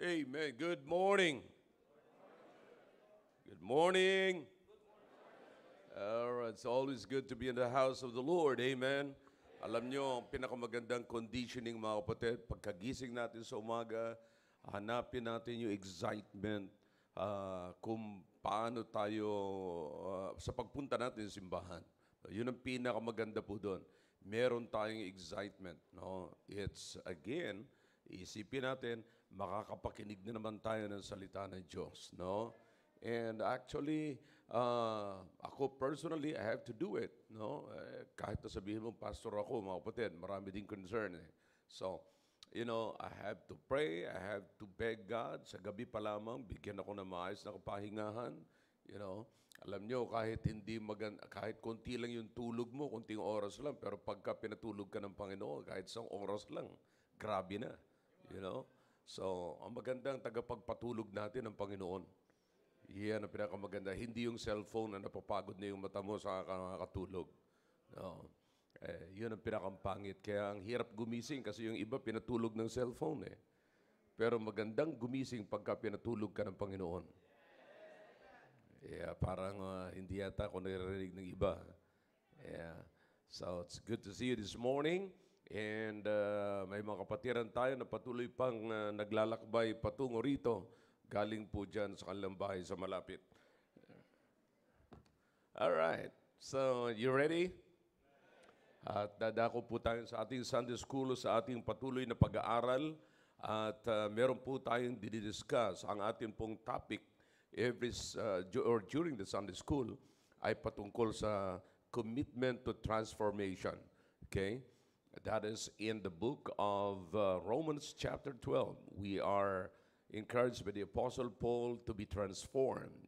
Amen. Good morning. Good morning. All right. It's always good to be in the house of the Lord. Amen. Alam nyo, ang pinakamagandang conditioning mga kapatid, pagkagising natin sa umaga, hanapin natin yung excitement kung paano tayo sa pagpunta natin sa simbahan. Yun ang pinakamaganda po doon. Meron tayong excitement. No? It's, again, isipin natin, makakapakinig na naman tayo ng salita ng Diyos. No? And actually, ako personally, I have to do it. No? Kahit na sabihin mo, pastor ako, mga kapatid, marami din concern. So, I have to pray, I have to beg God. Sa gabi pa lamang, bigyan ako ng maayos na kapahingahan. Alam nyo, kahit konti lang yung tulog mo, konting oras lang, pero pagka pinatulog ka ng Panginoon, kahit isang oras lang, grabe na. So, ang magandang tagapagpatulog natin ng Panginoon. Yan ang pinakamaganda. Hindi yung cellphone na napapagod na yung mata mo sa kakatulog. No. Yun ang pinakampangit. Kaya ang hirap gumising kasi yung iba pinatulog ng cellphone eh. Pero magandang gumising pagka pinatulog ka ng Panginoon. Yeah, parang hindi yata ako naririnig ng iba. Yeah. So it's good to see you this morning. And may mga kapatiran tayo na patuloy pang naglalakbay patungo rito. Galing po dyan sa kanilang bahay sa malapit. Alright. So, you ready? At dadako po tayo sa ating Sunday School, sa ating patuloy na pag-aaral. At meron po tayong didiscuss. Ang ating pong topic during the Sunday School ay patungkol sa commitment to transformation. Okay? That is in the book of Romans chapter 12. We are encouraged by the Apostle Paul to be transformed.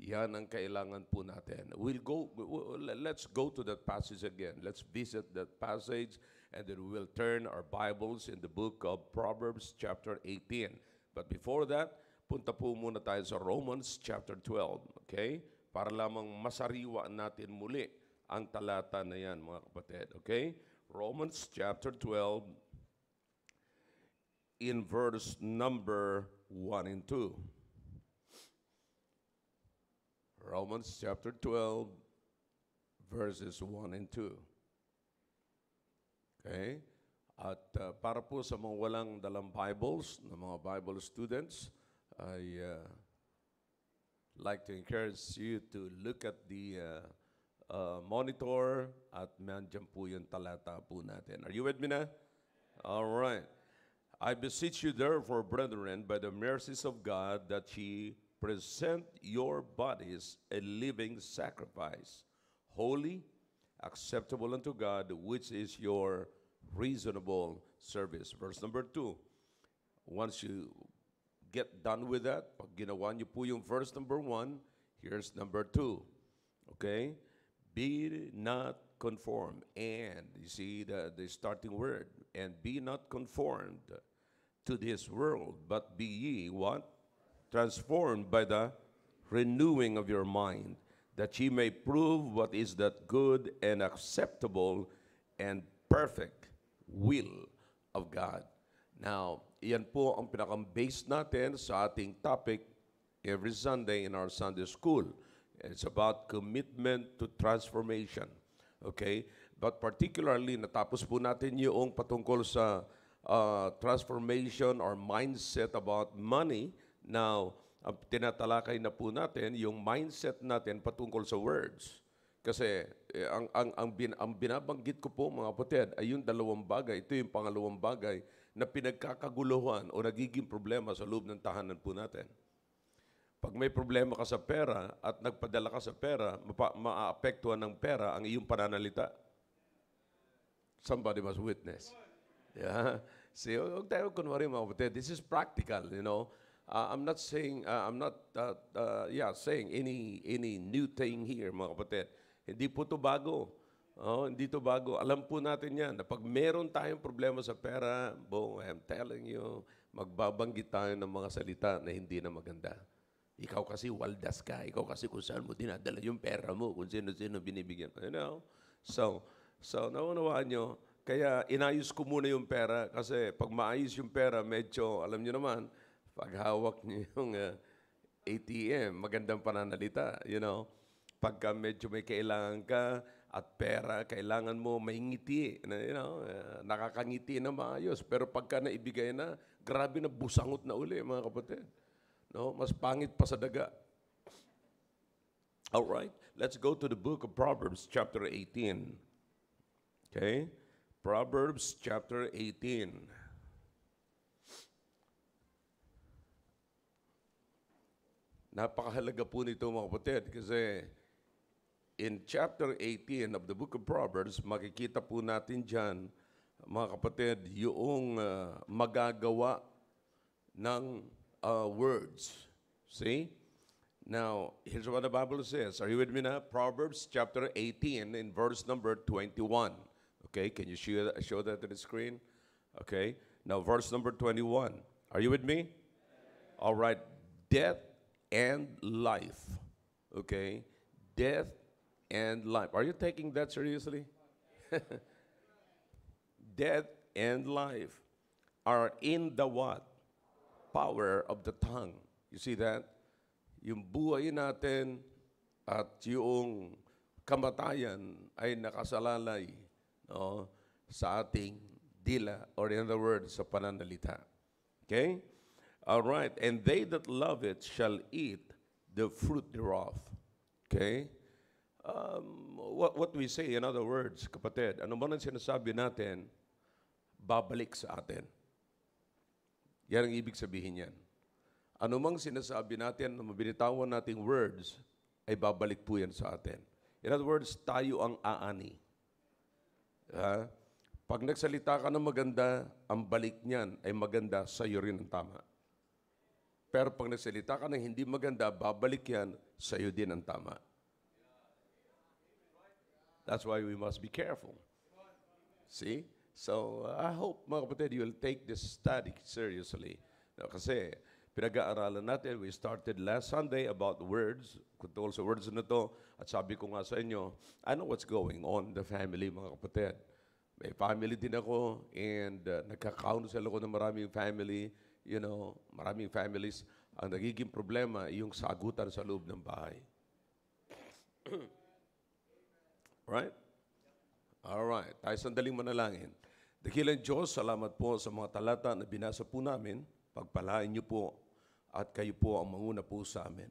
Yan ang kailangan po natin. Let's go to that passage again. Let's visit that passage and then we will turn our Bibles in the book of Proverbs chapter 18. But before that, punta po muna tayo sa Romans chapter 12. Okay? Para lamang masariwa natin muli ang talata na yan, mga kapatid. Okay? Romans chapter 12, in verse number 1 and 2. Romans chapter 12, verses 1 and 2. Okay? At para po sa mga walang dalang Bibles, na mga Bible students, I like to encourage you to look at the monitor at nandiyan po yung talata po natin. Are you with me na? All right. I beseech you therefore, brethren, by the mercies of God, that ye present your bodies a living sacrifice, holy, acceptable unto God, which is your reasonable service. Verse number 2. Once you get done with that, pag ginawa niyo po yung verse number 1, here's number 2. Okay? Be not conformed. And, you see the starting word. And be not conformed to this world, but be ye what? Transformed by the renewing of your mind, that ye may prove what is that good and acceptable and perfect will of God. Now, iyan po ang pinakang-base natin sa ating topic every Sunday in our Sunday School. It's about commitment to transformation. Okay? But particularly, natapos po natin yung patungkol sa transformation or mindset about money. Now, ang tinatalakay na po natin, yung mindset natin patungkol sa words. Kasi ang binabanggit ko po mga kapatid ay yung dalawang bagay. Ito yung pangalawang bagay na pinagkakaguluhan o nagiging problema sa loob ng tahanan po natin. Pag may problema ka sa pera at nagpadala ka sa pera, maaapektuhan ng pera ang iyong pananalita. Somebody must witness. Yeah. See, huwag tayo kunwari mga kapatid. This is practical, I'm not saying saying any new thing here, mga kapatid. Hindi po ito bago. Hindi ito bago. Alam po natin yan na pag meron tayong problema sa pera, I'm telling you, magbabanggit tayo ng mga salita na hindi na maganda. Ikaw kasi waldas ka. Ikaw kasi kung saan mo dinadala yung pera mo, kung sino-sino binibigyan. So, naunawaan nyo, kaya inayos ko muna yung pera kasi pag maayos yung pera, medyo, alam nyo naman, Pag hawak niyo yung ATM, magandang pananalita, you know. Pagka medyo may kailangan ka at pera, kailangan mo may ngiti, you know, nakakangiti na maayos. Pero pagka naibigay na, grabe na busangot na uli, mga kapatid. No? Mas pangit pa sa daga. All right, let's go to the book of Proverbs, chapter 18. Okay? Proverbs, chapter 18. Napakahalaga po nito, mga kapatid, kasi in chapter 18 of the book of Proverbs, makikita po natin dyan, mga kapatid, yung magagawa ng words. See? Now, here's what the Bible says. Are you with me now? Proverbs chapter 18 in verse number 21. Okay, can you show that to the screen? Okay, now verse number 21. Are you with me? All right, death and life. Okay, death and life. Are you taking that seriously? Death and life are in the what? Power of the tongue. You see that? Yung buhay natin at yung kamatayan ay nakasalalay, no, sa ating dila, or in other words, sa pananalita. Okay? All right. And they that love it shall eat the fruit thereof. Okay? What we say, in other words, kapatid, ano man ang sinasabi natin, babalik sa atin. Yan ang ibig sabihin yan. Ano mang sinasabi natin, na mabinitawan nating words, ay babalik po yan sa atin. In other words, tayo ang aani. Pag nagsalita ka ng maganda, ang balik niyan ay maganda, sa'yo rin ang tama. Pero pag nagsalita ka ng hindi maganda, babalik yan, sa'yo din ang tama. That's why we must be careful. See? So, I hope, mga kapatid, you'll take this study seriously. Kasi, pinag-aaralan natin, we started last Sunday about words, tungkol sa words na to, at sabi ko nga sa inyo, I know what's going on in the family, mga kapatid. May family din ako, and nagka-counsel ako ng maraming family, you know, maraming families. Ang nagiging problema, yung sagutan sa loob ng bahay. Right? All right. Tayo sandaling manalangin. Dakilang Diyos, salamat po sa mga talata na binasa po namin. Pagpalain niyo po at kayo po ang manguna po sa amin.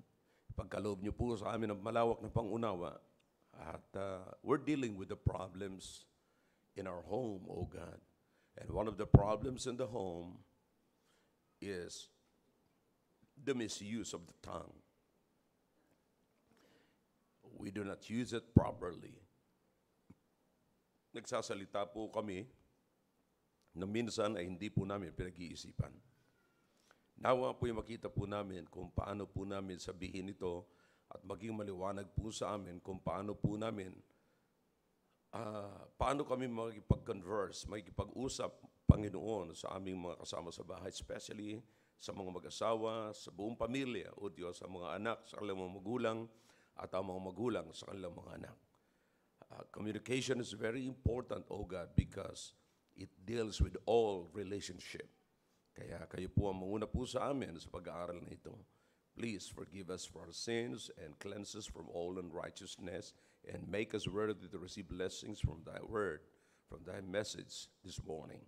Pagkaloob niyo po sa amin ang malawak na pangunawa. At we're dealing with the problems in our home, oh God. And one of the problems in the home is the misuse of the tongue. We do not use it properly. Nagsasalita po kami na minsan ay hindi po namin pinag-iisipan. Nawa po yung makita po namin kung paano po namin sabihin ito at maging maliwanag po sa amin kung paano po namin, paano kami makikipag-converse, makikipag-usap, Panginoon, sa aming mga kasama sa bahay, especially sa mga mag-asawa, sa buong pamilya, o Diyos, sa mga anak, sa kanilang mga magulang, at ang mga magulang sa kanilang mga anak. Communication is very important, oh God, because it deals with all relationship. Kaya kayo po ang manguna po sa amin sa pag-aaral na ito. Please forgive us for our sins and cleanse us from all unrighteousness and make us worthy to receive blessings from thy word, from thy message this morning.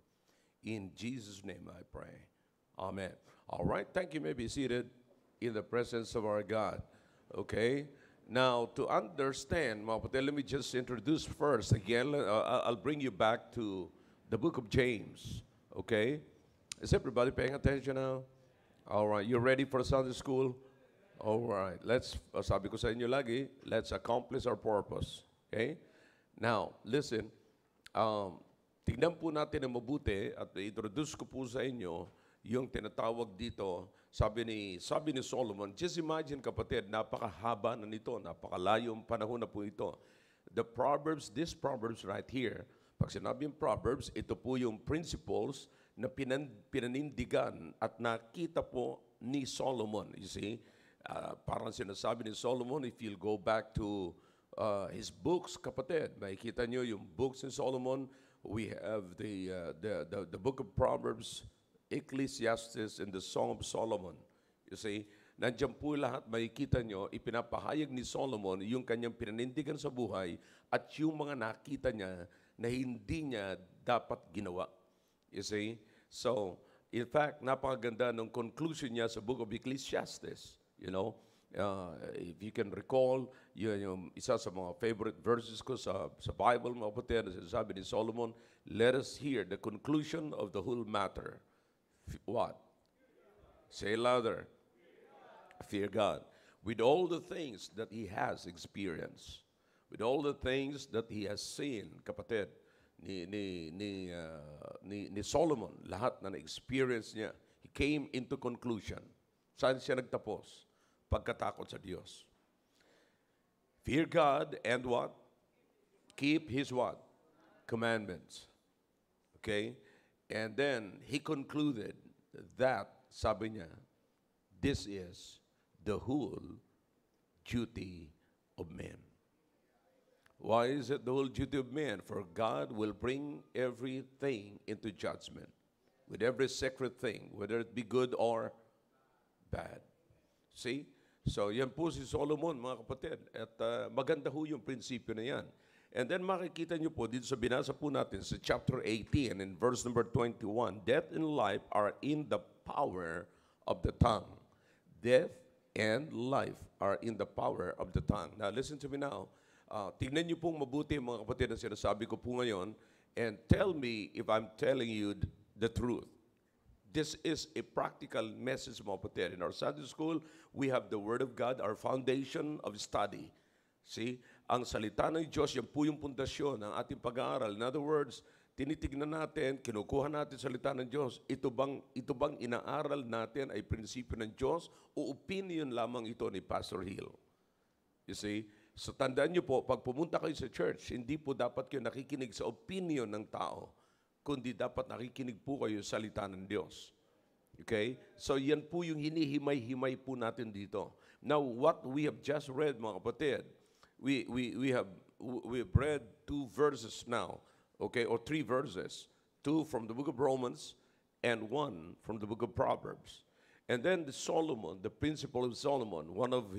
In Jesus' name I pray. Amen. All right, thank you. You may be seated in the presence of our God. Okay? Now, to understand, let me just introduce first. Again, I'll bring you back to the book of James. Okay? Is everybody paying attention now? All right. You ready for Sunday school? All right. Let's, sabi ko sa inyo lagi, let's accomplish our purpose. Okay? Now, listen. Tignan po natin ang mabuti at introduce ko po sa inyo yung tinatawag dito, sabi ni Solomon, just imagine kapatid, napakahaba na nito, napakalayong panahon na po ito. The Proverbs, this Proverbs right here, pag sinabing Proverbs, ito po yung principles na pinanindigan at nakita po ni Solomon. You see, parang sinasabi ni Solomon, if you'll go back to his books, kapatid, makikita nyo yung books ni Solomon. We have the book of Proverbs Ecclesiastes and the Song of Solomon. You see, nandiyan po lahat, makikita nyo, ipinapahayag ni Solomon yung kanyang pinanindigan sa buhay at yung mga nakita niya na hindi niya dapat ginawa. You see? So, in fact, napakaganda ng conclusion niya sa book of Ecclesiastes. You know, if you can recall, yung isa sa mga favorite verses ko sa Bible, mga kapatid, na sinasabi ni Solomon, let us hear the conclusion of the whole matter. What? Say louder. Fear God. With all the things that he has experienced, with all the things that he has seen, kapatid, ni Solomon, lahat na na-experience niya, he came into conclusion. Saan siya nagtapos? Pagkatakot sa Diyos. Fear God and what? Keep His what? Commandments. Okay? And then, he concluded that, sabi niya, this is the whole duty of man. Why is it the whole duty of man? For God will bring everything into judgment, with every sacred thing, whether it be good or bad. See? So, yan po si Solomon, mga kapatid. At maganda ho yung prinsipyo na yan. And then makikita nyo po, dito sa binasa po natin, sa chapter 18 and verse number 21, death and life are in the power of the tongue. Death and life are in the power of the tongue. Now, listen to me now. Tignan niyo pong mabuti, mga kapatid, na sinasabi ko po ngayon, and tell me if I'm telling you the truth. This is a practical message, mga kapatid. In our Sunday school, we have the Word of God, our foundation of study. See? Ang salita ng Diyos, yan po yung pundasyon ng ating pag-aaral. In other words, tinitignan natin, kinukuha natin salita ng Diyos, ito bang inaaral natin ay prinsipyo ng Diyos o opinion lamang ito ni Pastor Hill? You see? So tandaan niyo po, pag pumunta kayo sa church, hindi po dapat kayo nakikinig sa opinion ng tao, kundi dapat nakikinig po kayo sa salita ng Diyos. Okay? So yan po yung hinihimay-himay po natin dito. Now, what we have just read, mga kapatid, we have read 2 verses now, okay, or 3 verses, 2 from the book of Romans and 1 from the book of Proverbs. And then Solomon, the principle of Solomon, one of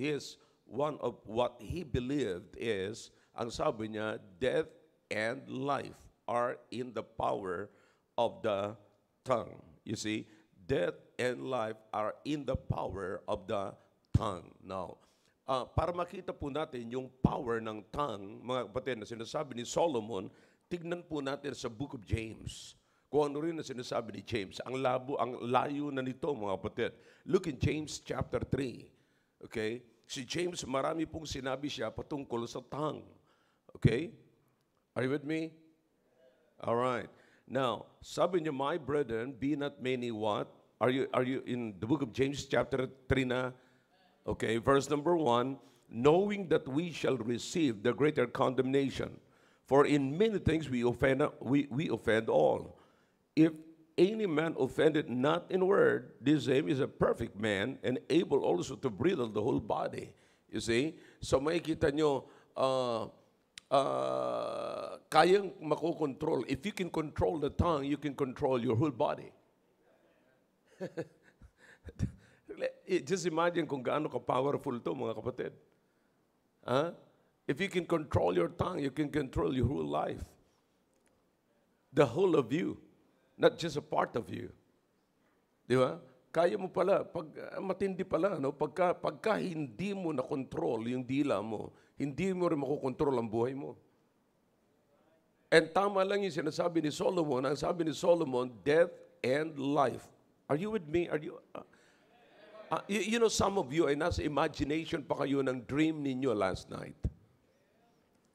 what he believed is, ang sabi niya, death and life are in the power of the tongue. You see, death and life are in the power of the tongue. Now, para makita po natin yung power ng tongue, mga kapatid, na sinasabi ni Solomon, tignan po natin sa book of James. Kung ano rin na sinasabi ni James, ang layo na nito, mga kapatid. Look in James chapter 3. Okay? Si James, marami pong sinabi siya patungkol sa tongue. Okay? Are you with me? All right. Now, sabi niya, my brethren, be not many what? Are you in the book of James chapter 3 na? Okay, verse number 1, knowing that we shall receive the greater condemnation, for in many things we offend all. If any man offended not in word, this same is a perfect man and able also to bridle the whole body. You see? So makikita nyo, kayang makokontrol. If you can control the tongue, you can control your whole body. Just imagine kung gaano ka-powerful to, mga kapatid. If you can control your tongue, you can control your whole life. The whole of you. Not just a part of you. Di ba? Kaya mo pala, matindi pala, no? Pagka hindi mo na-control yung dila mo, hindi mo rin makukontrol ang buhay mo. And tama lang yung sinasabi ni Solomon. Ang sabi ni Solomon, death and life. Are you with me? Are you... you know, some of you ay nasa imagination pa kayo ng dream ninyo last night.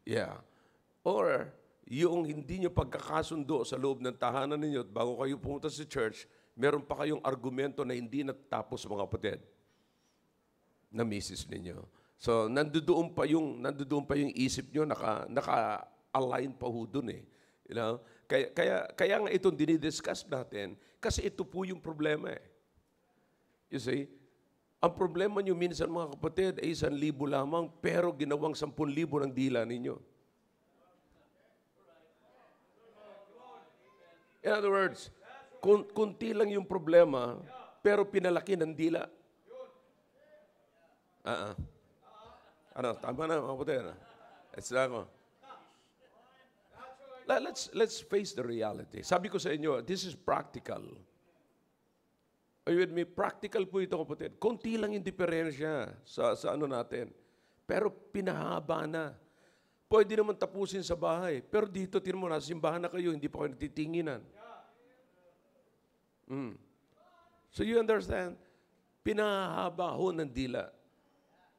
Yeah. Or, yung hindi nyo pagkakasundo sa loob ng tahanan ninyo at bago kayo pumunta sa church, meron pa kayong argumento na hindi natatapos, mga kapatid, na misis ninyo. So, nandoon pa yung isip nyo, naka-align pa ho dun eh. You know? Kaya nga itong dinidiscuss natin, kasi ito po yung problema eh. You see? Ang problema nyo minsan, mga kapatid, ay 1,000 lamang, pero ginawang 10,000 ng dila ninyo. In other words, Kunti lang yung problema, pero pinalaki ng dila. Ano, tama na, mga puti. It's lang ako. Let's face the reality. Sabi ko sa inyo, this is practical. Are you with me? Practical po ito, kapatid. Kunti lang yung diferensya sa ano natin. Pero pinahaba na. Pwede naman tapusin sa bahay. Pero dito, tinan mo, nasa simbahan na kayo, hindi pa kayo natitinginan. So you understand? Pinahaba ho ng dila.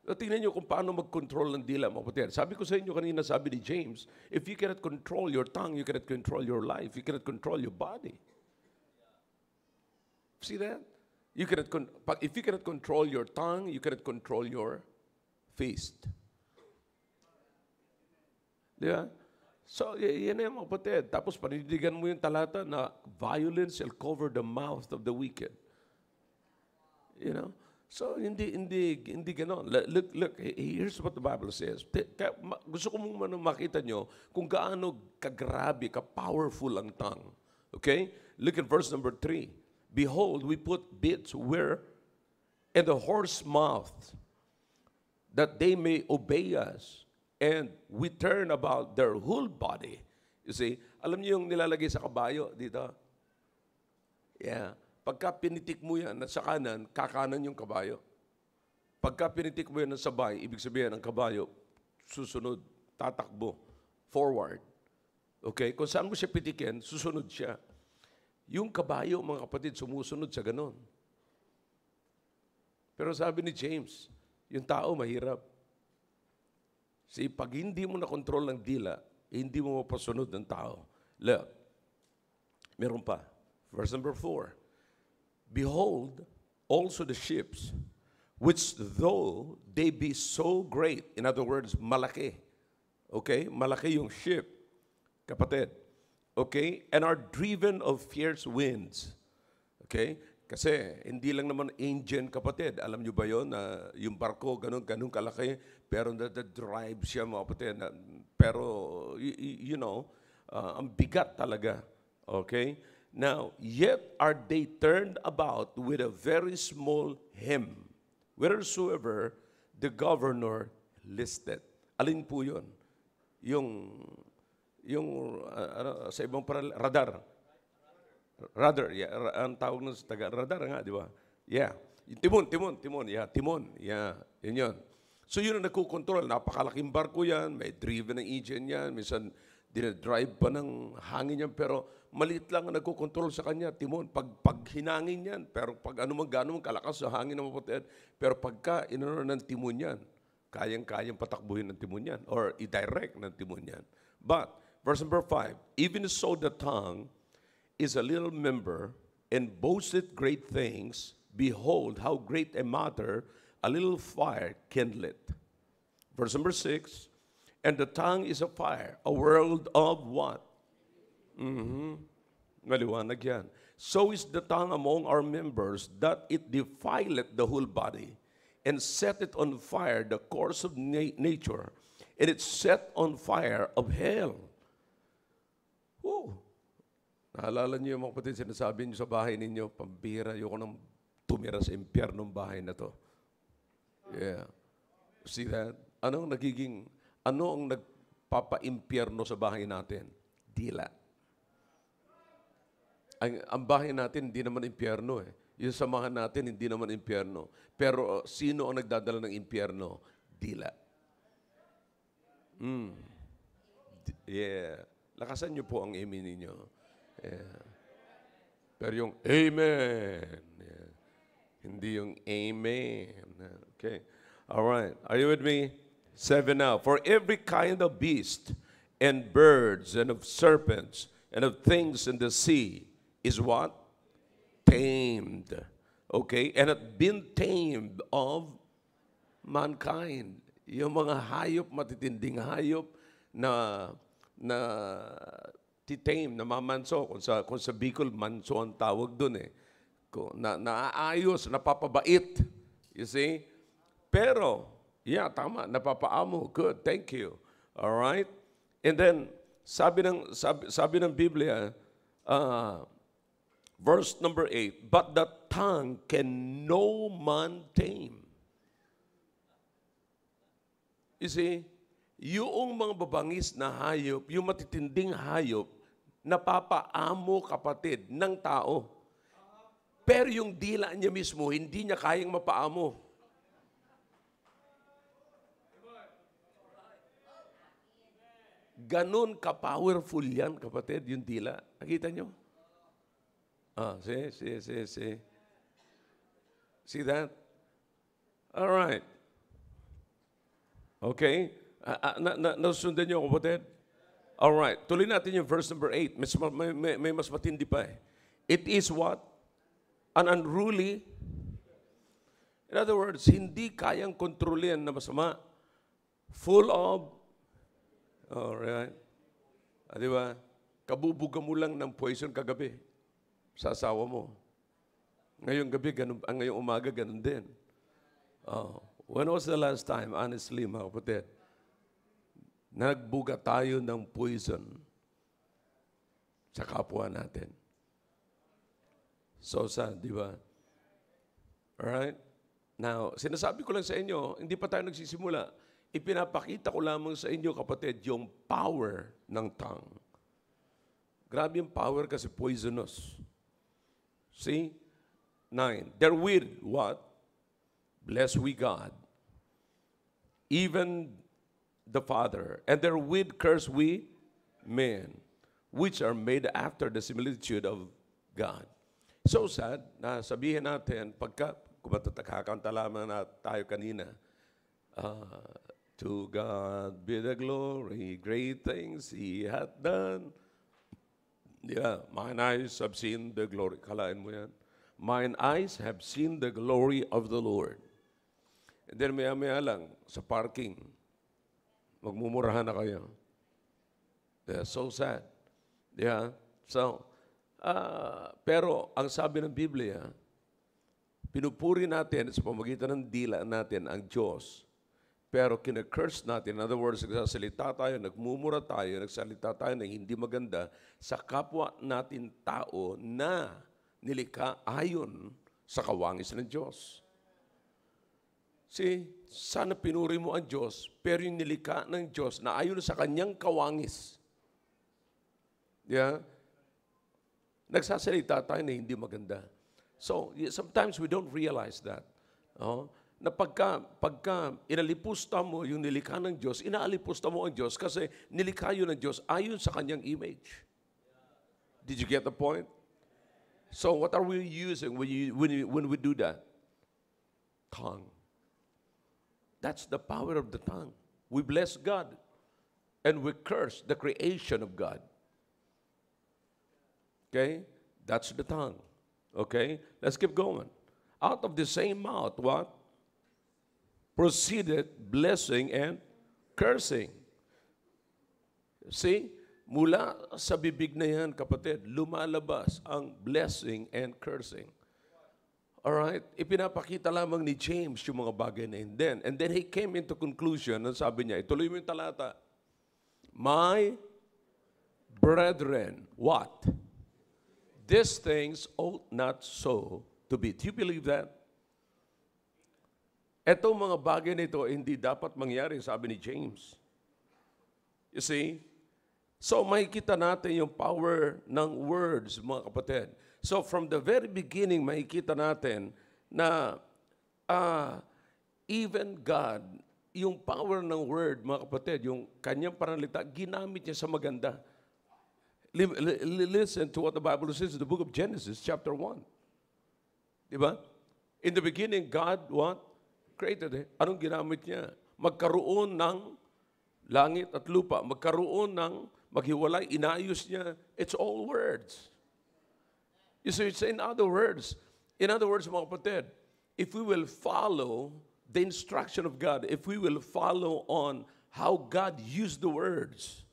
So, tingnan nyo kung paano mag-control ng dila, mga kapatid. Sabi ko sa inyo kanina, sabi ni James, if you cannot control your tongue, you cannot control your life. You cannot control your body. See that? If you cannot control your tongue, you cannot control your fist. Di ba? So, yan yung mga kapatid. Tapos panindigan mo yung talata na violence shall cover the mouth of the wicked. You know? So, hindi gano'n. Look, here's what the Bible says. Gusto ko mong makita nyo kung gaano kagrabe, ka-powerful ang tongue. Okay? Look at verse number 3. Behold, we put bits where in the horse mouth, that they may obey us, and we turn about their whole body. You see, alam niyo yung nilalagay sa kabayo dito? Yeah. Pagka pinitik mo yan sa kanan, kakanan yung kabayo. Pagka pinitik mo yan sa sabay, ibig sabihin ang kabayo, susunod, tatakbo, forward. Okay? Kung saan mo siya pitikin, susunod siya. Yung kabayo, mga kapatid, sumusunod sa ganon. Pero sabi ni James, yung tao mahirap. See, pag hindi mo na-control ng dila, hindi mo mapasunod ng tao. Look, meron pa. Verse number 4. Behold, also the ships, which though they be so great, in other words, malaki. Okay? Malaki yung ship, kapatid. Okay? And are driven of fierce winds. Okay? Kasi hindi lang naman engine, kapatid. Alam nyo ba yun? Yung barko, ganun kalaki, pero drive siya, mga kapatid. Pero, you know, ang bigat talaga. Okay? Now, yet are they turned about with a very small hem, whithersoever the governor listed. Alin po yun? Yung sa ibang radar. Radar, yeah. Ang tawag ng taga, radar nga, di ba? Yeah. Timon. Yeah, timon. Yeah, yun. So yun ang nagkukontrol. Napakalaking barko yan, may driven ng engine yan, minsan dinadrive pa ng hangin yan, pero maliit lang ang nagkukontrol sa kanya, timon. Pag hinangin yan, pero pag ano man gano'n kalakas sa hangin ng maputid, pero pagka inano ng timon yan, kayang-kayang patakbuhin ng timon yan, or i-direct ng timon yan. But, verse number 5, even so the tongue is a little member, and boasteth great things, behold, how great a matter a little fire kindleth. Verse number 6, and the tongue is a fire, a world of what? Maliwanag yan. So is the tongue among our members, that it defileth the whole body, and setteth on fire the course of nature, and it set on fire of hell. Whoa! Naalala niyo yung mga kapatid, sinasabi niyo sa bahay ninyo, pambira, ayoko nang tumira sa impyernong bahay na to. Yeah. See that? Ano ang nagpapa-impyerno sa bahay natin? Dila. Ang bahay natin, hindi naman impyerno eh. Yung samahan natin, hindi naman impyerno. Pero sino ang nagdadala ng impyerno? Dila. Yeah. Lakasan niyo po ang amen ninyo. Yeah. Pero yung amen. Yeah. Hindi yung amen. Okay. All right. Are you with me? 7 now. For every kind of beast and birds and of serpents and of things in the sea is what? Tamed. Okay? And hath been tamed of mankind. Yung mga hayop, matitinding hayop na titame, na mamanso. Kung sa Bicol, manso ang tawag dun eh. Naaayos, napapabait. You see? Pero, yeah, tama, napapaamo. Good, thank you. All right? And then, sabi ng Biblia, Verse number 8, but the tongue can no man tame. You see, yung mga babangis na hayop, yung matitinding hayop, napapaamo, kapatid, ng tao. Pero yung dila niya mismo, hindi niya kayang mapaamo. Ganon ka-powerful yan, kapatid, yung dila. Nakita nyo? See. See that? All right. Okay? Nasundan niyo, kapatid? All right. Tuloy natin yung verse number 8. May mas matindi pa eh. It is what? An unruly. In other words, hindi kayang kontrolin na masama. Full of. Alright. Di ba? Kabubuga mo lang ng poison kagabi sa asawa mo. Ngayong gabi, ngayong umaga, ganun din. When was the last time, honestly, mga kapatid, nagbuga tayo ng poison sa kapwa natin? So sad, di ba? Alright? Now, sinasabi ko lang sa inyo, hindi pa tayo nagsisimula. Ipinapakita ko lamang sa inyo, kapatid, yung power ng tongue. Grabe yung power kasi poisonous. See? 9. Therewith, what? Bless we God, even the Father. And therewith curse we men, which are made after the similitude of God. So sad na sabihin natin, kakanta lamang na tayo kanina, to God be the glory, great things He hath done. Yeah, mine eyes have seen the glory. Kalain mo yan. Mine eyes have seen the glory of the Lord. And then maya-maya lang, sa parking, magmumurahan na kayo. Yeah, so sad. Yeah, so, pero ang sabi ng Biblia, pinupuri natin sa pamagitan ng dila natin ang Diyos. Pero kina-curse natin, in other words, nagsasalita tayo, nagmumura tayo, nagsalita tayo na hindi maganda sa kapwa natin tao na nilikha ayon sa kawangis ng Diyos. See, sana pinuri mo ang Diyos, pero yung nilikha ng Diyos na ayon sa kanyang kawangis, yeah, nagsasalita tayo na hindi maganda. So, sometimes we don't realize that. Na pagka inalipusta mo yung nilikha ng Diyos, inaalipusta mo ang Diyos kasi nilikha yun ng Diyos ayon sa kanyang image. Did you get the point? So what are we using when we do that? Tongue. That's the power of the tongue. We bless God and we curse the creation of God. Okay? That's the tongue. Okay? Let's keep going. Out of the same mouth, what? Proceeded blessing and cursing. See? Mula sa bibig na yan, kapatid, lumalabas ang blessing and cursing. Alright? Ipinapakita lamang ni James yung mga bagay na yun. And then he came into conclusion, and sabi niya, ituloy mo yung talata, my brethren, what? These things ought not so to be. Do you believe that? Etong mga bagay na ito, hindi dapat mangyari, sabi ni James. You see? So, makikita natin yung power ng words, mga kapatid. So, from the very beginning, makikita natin na even God, yung power ng word, mga kapatid, yung kanyang panalita, ginamit niya sa maganda. Listen to what the Bible says in the book of Genesis, chapter 1. Diba? In the beginning, God, what? Created it. Anong ginamit niya? Magkaroon ng langit at lupa. Magkaroon ng maghiwalay. Inayos niya. It's all words. You see, it's in other words. In other words, mga kapatid, if we will follow the instruction of God, if we will follow on how God used the words,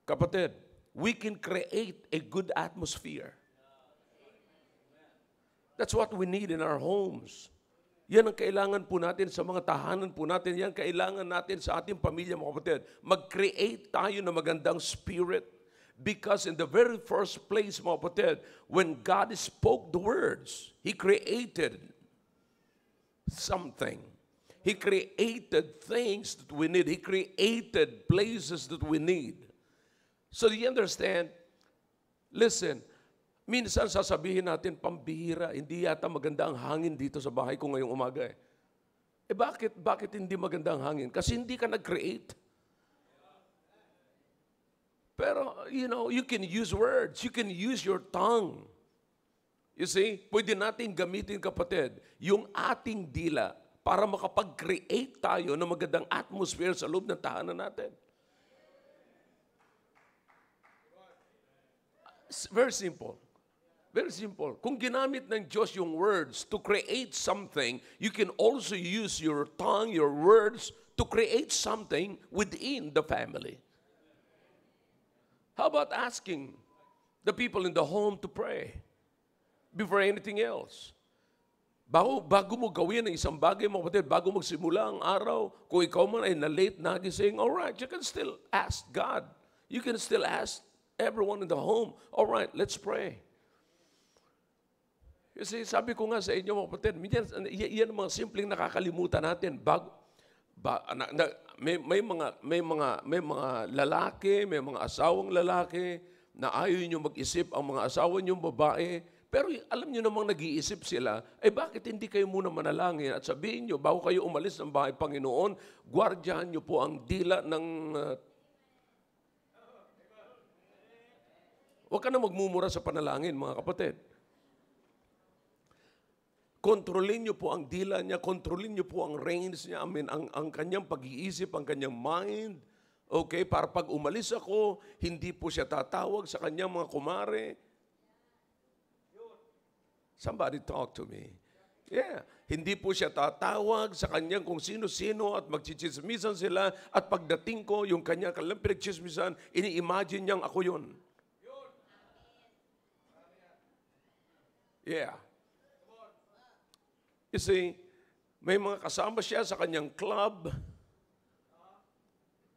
kapatid, we can create a good atmosphere. That's what we need in our homes. Yan ang kailangan po natin sa mga tahanan po natin. Yan kailangan natin sa ating pamilya, mga kapatid. Mag-create tayo ng magandang spirit. Because in the very first place, mga kapatid, when God spoke the words, He created something. He created things that we need. He created places that we need. So do you understand? Listen, minsan sasabihin natin, pambihira, hindi yata maganda ang hangin dito sa bahay ko ngayong umaga eh. Bakit hindi maganda ang hangin? Kasi hindi ka nag-create. Pero, you can use words. You can use your tongue. You see, pwede natin gamitin, kapatid, yung ating dila para makapag-create tayo ng magandang atmosphere sa loob ng tahanan natin. Very simple. Very simple. Kung ginamit ng Diyos yung words to create something, you can also use your tongue, your words, to create something within the family. How about asking the people in the home to pray before anything else? Bago mo gawin ang isang bagay, mga kapatid, bago magsimula ang araw, kung ikaw man ay na-late nagising, all right, you can still ask God. You can still ask everyone in the home, all right, let's pray. Kasi sabi ko nga sa inyo, mga kapatid, yan ang mga simpleng nakakalimutan natin. May mga lalaki, may mga asawang lalaki na ayaw nyo mag-isip ang mga asawa nyong babae. Pero alam nyo namang nag-iisip sila, bakit hindi kayo muna manalangin at sabihin nyo, bago kayo umalis ng bahay Panginoon, gwardyahan nyo po ang dila ng... Huwag ka na magmumura sa panalangin, mga kapatid. Kontrolin nyo po ang dila niya, kontrolin nyo po ang reins niya, ang kanyang pag-iisip, ang kanyang mind. Okay, para pag umalis ako, hindi po siya tatawag sa kanyang mga kumare. Somebody talk to me. Yeah. Hindi po siya tatawag sa kanyang kung sino-sino at magchichismisan sila at pagdating ko, yung kanyang pinagchismisan, ini-imagine niyang ako yun. Yeah. You see, may mga kasama siya sa kanyang club,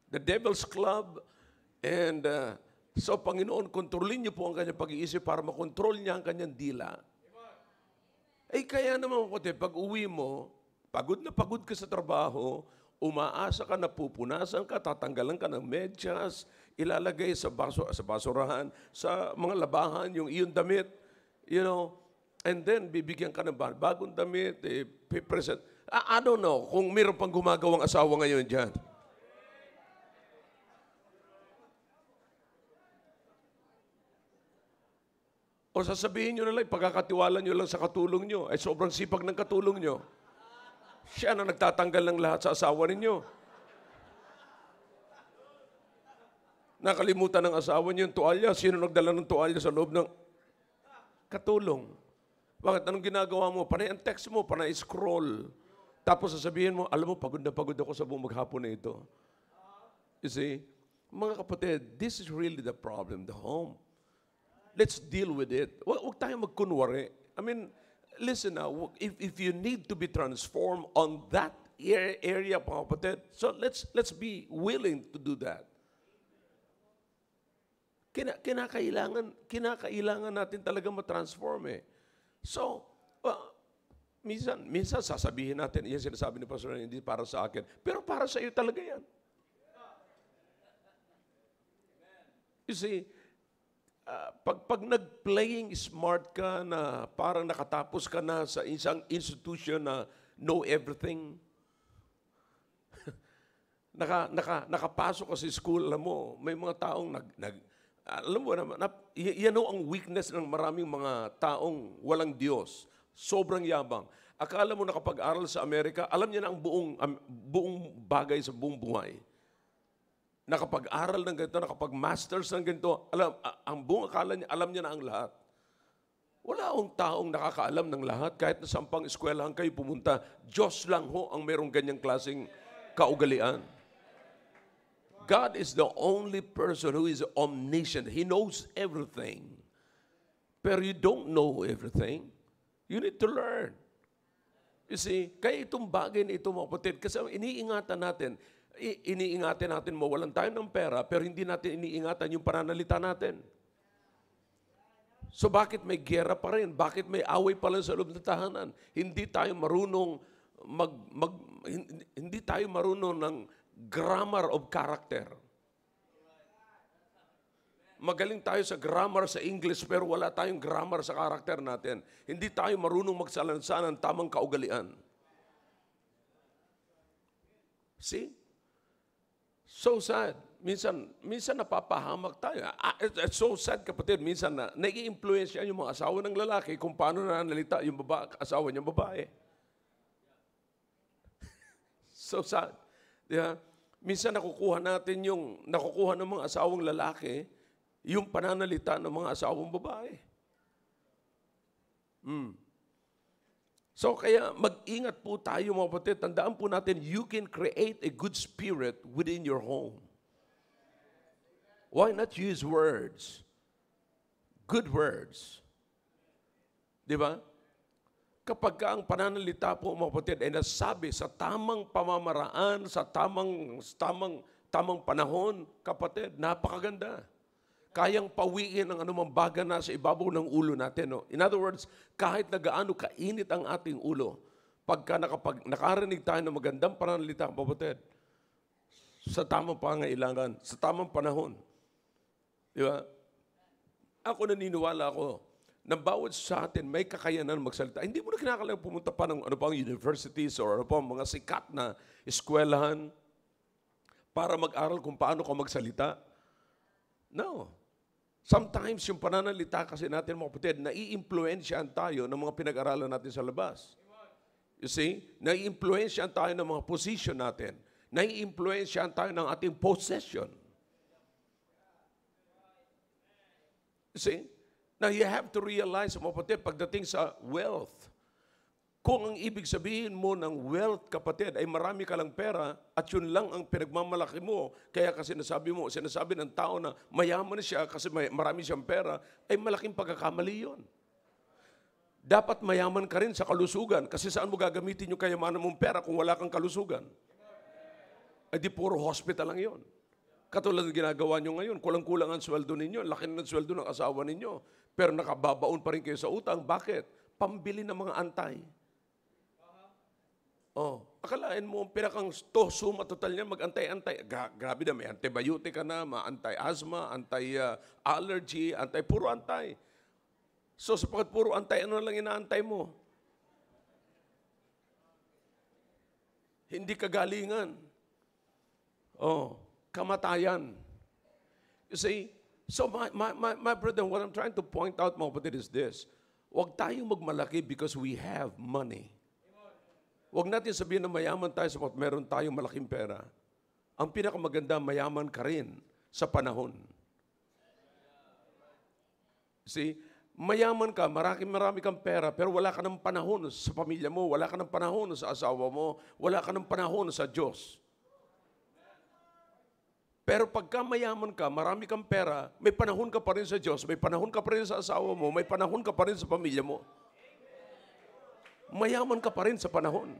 the Devil's Club, and so Panginoon, kontrolin niyo po ang kanyang pag-iisip para makontrol niya ang kanyang dila. Kaya naman, pag uwi mo, pagod na pagod ka sa trabaho, umaasa ka na pupunasan ka, tatanggalan ka ng medyas, ilalagay sa basurahan, sa mga labahan, yung iyong damit, and then bibigyan ka ng bagong damit, present. I don't know kung mayroon pang gumagawang asawa ngayon dyan. O sasabihin nyo na lang, pagkakatiwala nyo lang sa katulong nyo, ay sobrang sipag ng katulong nyo. Siya na nagtatanggal ng lahat sa asawa ninyo. Nakalimutan ng asawa nyo yung tuwalya. Sino nagdala ng tuwalya sa loob ng katulong? Bakit? Anong ginagawa mo? Panay ang text mo, panay scroll. Tapos sasabihin mo, alam mo, pagod na pagod ako sa buong maghapon na ito. You see? Mga kapatid, this is really the problem, the home. Let's deal with it. Huwag tayong magkunwari. I mean, listen now, if you need to be transformed on that area, mga kapatid, so let's be willing to do that. Kinakailangan natin talaga matransform eh. So, minsan sasabihin natin, yan sinasabi ni Pastor, hindi para sa akin, pero para sa iyo talaga yan. You see, pag nag-playing smart ka na parang nakatapos ka na sa isang institution na know everything, nakapasok ka sa school, alam mo, may mga taong alam mo naman, yan ang weakness ng maraming mga taong walang Diyos. Sobrang yabang. Akala mo nakapag-aral sa Amerika, alam niya na ang buong bagay sa buong buhay. Nakapag-aral ng ganito, nakapag-masters ng ganito, ang buong akala niya, alam niya na ang lahat. Wala akong taong nakakaalam ng lahat, kahit na sampang eskwelahan kayo pumunta, Diyos lang ho ang merong ganyang klaseng kaugalian. God is the only person who is omniscient. He knows everything. Pero you don't know everything. You need to learn. You see, kaya itong bagay na ito, mga kapatid, kasi iniingatan natin, iniingatan natin mawalan tayo ng pera, pero hindi natin iniingatan yung pananalita natin. So bakit may giyera pa rin? Bakit may away pa lang sa loob ng tahanan? Hindi tayo marunong hindi tayo marunong ng grammar of character. Magaling tayo sa grammar sa English pero wala tayong grammar sa karakter natin. Hindi tayo marunong magsalansa ng tamang kaugalian. See? So sad. Minsan napapahamak tayo. It's so sad, kapatid. Minsan nai-influensya yung mga asawa ng lalaki kung paano nanalita yung asawa niyang babae. So sad. Yeah? Minsan nakukuha ng mga asawang lalaki yung pananalita ng mga asawang babae. So kaya mag-ingat po tayo mga kapatid. Tandaan po natin, you can create a good spirit within your home. Why not use words? Good words. Di ba? Kapag ang pananalita po mga kapatid ay nasabi sa tamang pamamaraan, sa tamang panahon, kapatid, napakaganda. Kayang pawiin ang anumang baga na sa ibabaw ng ulo natin. No? In other words, kahit na gaano kainit ang ating ulo, pagka nakarinig tayo ng magandang pananalita, kapatid, sa tamang pangailangan, sa tamang panahon. Di ba? Ako naniniwala na bawat sa atin may kakayanan magsalita. Hindi mo na kinakailangan pumunta pa ng universities or mga sikat na eskwelahan para mag-aral kung paano ka magsalita. No. Sometimes yung pananalita kasi natin mga kapatid, nai-impluensyahan tayo ng mga pinag-aralan natin sa labas. You see? Nai-impluensyahan tayo ng mga position natin. Nai-impluensyahan tayo ng ating possession. You see? Now you have to realize mga kapatid, pagdating sa wealth, kung ang ibig sabihin mo ng wealth, kapatid, ay marami ka lang pera at yun lang ang pinagmamalaki mo, kaya kasi sinasabi ng tao na mayaman siya kasi marami siyang pera, ay malaking pagkakamali yun. Dapat mayaman ka rin sa kalusugan kasi saan mo gagamitin yung kayamanan mong pera kung wala kang kalusugan? Ay di puro hospital lang yun. Katulad ng ginagawa nyo ngayon, kulang-kulang ang sweldo ninyo, laki ng sweldo ng asawa ninyo, pero nakababaon pa rin kayo sa utang. Bakit? Pambili ng mga antay. Akalain mo, pinakang suma total niya, mag-antay-antay. Grabe na, may antibiotic ka na, anti-asthma, anti-allergy, puro antay. So, sapagkat puro antay, ano lang inaantay mo? Hindi kagalingan. Kamatayan. You see? So, my brother, what I'm trying to point out, mga kapatid, is this. Huwag tayong magmalaki because we have money. Huwag natin sabihin na mayaman tayo sapagkat meron tayong malaking pera. Ang pinakamaganda, mayaman ka rin sa panahon. See, mayaman ka, marami kang pera, pero wala ka ng panahon sa pamilya mo, wala ka ng panahon sa asawa mo, wala ka ng panahon sa Diyos. Pero pagka mayaman ka, marami kang pera, may panahon ka pa rin sa Diyos, may panahon ka pa rin sa asawa mo, may panahon ka pa rin sa pamilya mo. Mayaman ka pa rin sa panahon.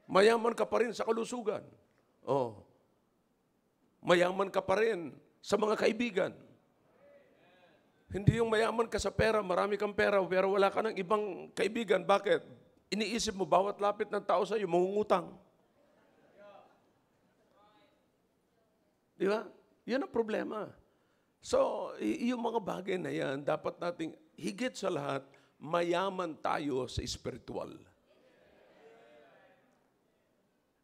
Mayaman ka pa rin sa kalusugan. Mayaman ka pa rin sa mga kaibigan. Hindi yung mayaman ka sa pera, marami kang pera, pero wala ka ng ibang kaibigan. Bakit? Iniisip mo, bawat lapit ng tao sa iyo, mangungutang. Di ba? Yan ang problema. So, yung mga bagay na yan, dapat nating higit sa lahat, mayaman tayo sa spiritual.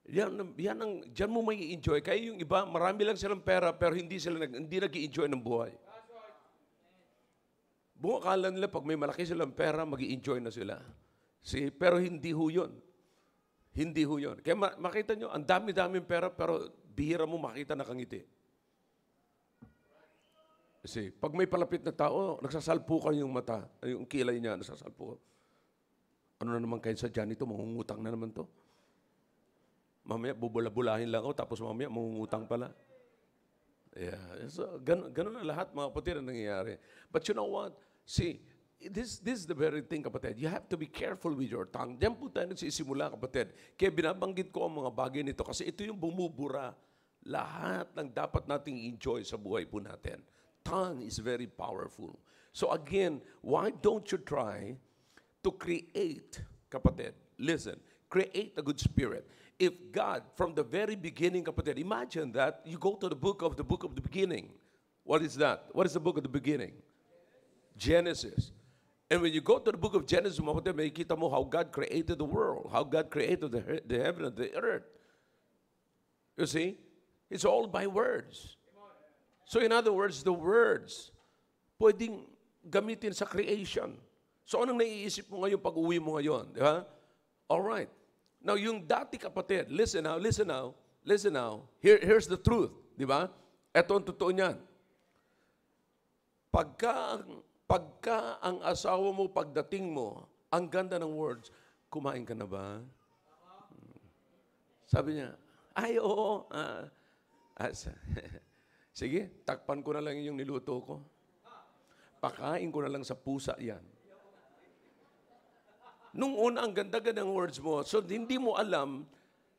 Diyan mo may enjoy. Kaya yung iba, marami lang silang pera, pero hindi nag-i-enjoy ng buhay. Buong akala nila, pag may malaki silang pera, mag-i-enjoy na sila. Pero hindi ho yun. Hindi ho yun. Kaya makita nyo, ang dami-daming pera, pero bihira mo makita nakangiti. Kasi pag may palapit na tao, nagsasalpukan yung mata, yung kilay niya, nagsasalpukan. Ano na naman kayo sa dyan ito? Mangungutang na naman to. Mamaya, bubula-bulahin lang ako, tapos mamaya, mangungutang pala. Yeah. So, ganun na lahat, mga kapatid, ang nangyayari. But you know what? See, This is the very thing, kapatid. You have to be careful with your tongue. Diyan po tayo nagsisimula, kapatid. Kaya binabanggit ko ang mga bagay nito kasi ito yung bumubura lahat ng dapat nating enjoy sa buhay po natin. Tongue is very powerful. So again, why don't you try to create, kapatid, listen, create a good spirit. If God, from the very beginning, kapatid, imagine that you go to the book of the beginning. What is that? What is the book of the beginning? Genesis. And when you go to the book of Genesis, kapatid, makikita mo how God created the world, how God created the heaven and the earth. You see? It's all by words. So in other words, the words, pwedeng gamitin sa creation. So anong naiisip mo ngayon pag uwi mo ngayon? Di ba? All right. Now, yung dati, kapatid, listen now. Here's the truth. Di ba? Ito ang totoo niyan. Pagka ang asawa mo, pagdating mo, ang ganda ng words, kumain ka na ba? Sabi niya, ay, oo. Sige, takpan ko na lang yung niluto ko. Pakain ko na lang sa pusa yan. Nung una, ang ganda-ganda ng words mo, so hindi mo alam,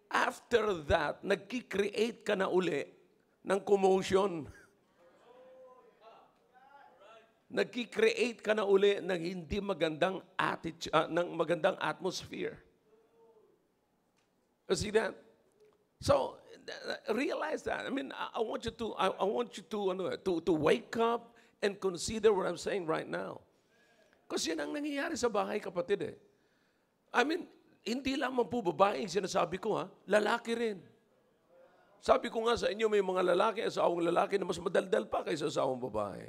after that, nagki-create ka na uli ng commotion. Nagki-create ka na uli ng hindi magandang attitude, ng magandang atmosphere. You see that? So, realize that. I mean, I want you to wake up and consider what I'm saying right now. Kasi yan ang nangyayari sa bahay, kapatid eh. I mean, hindi lamang po babae yung sinasabi ko, lalaki rin. Sabi ko nga sa inyo, may mga lalaki, asawang lalaki na mas madaldal pa kaysa asawang babae.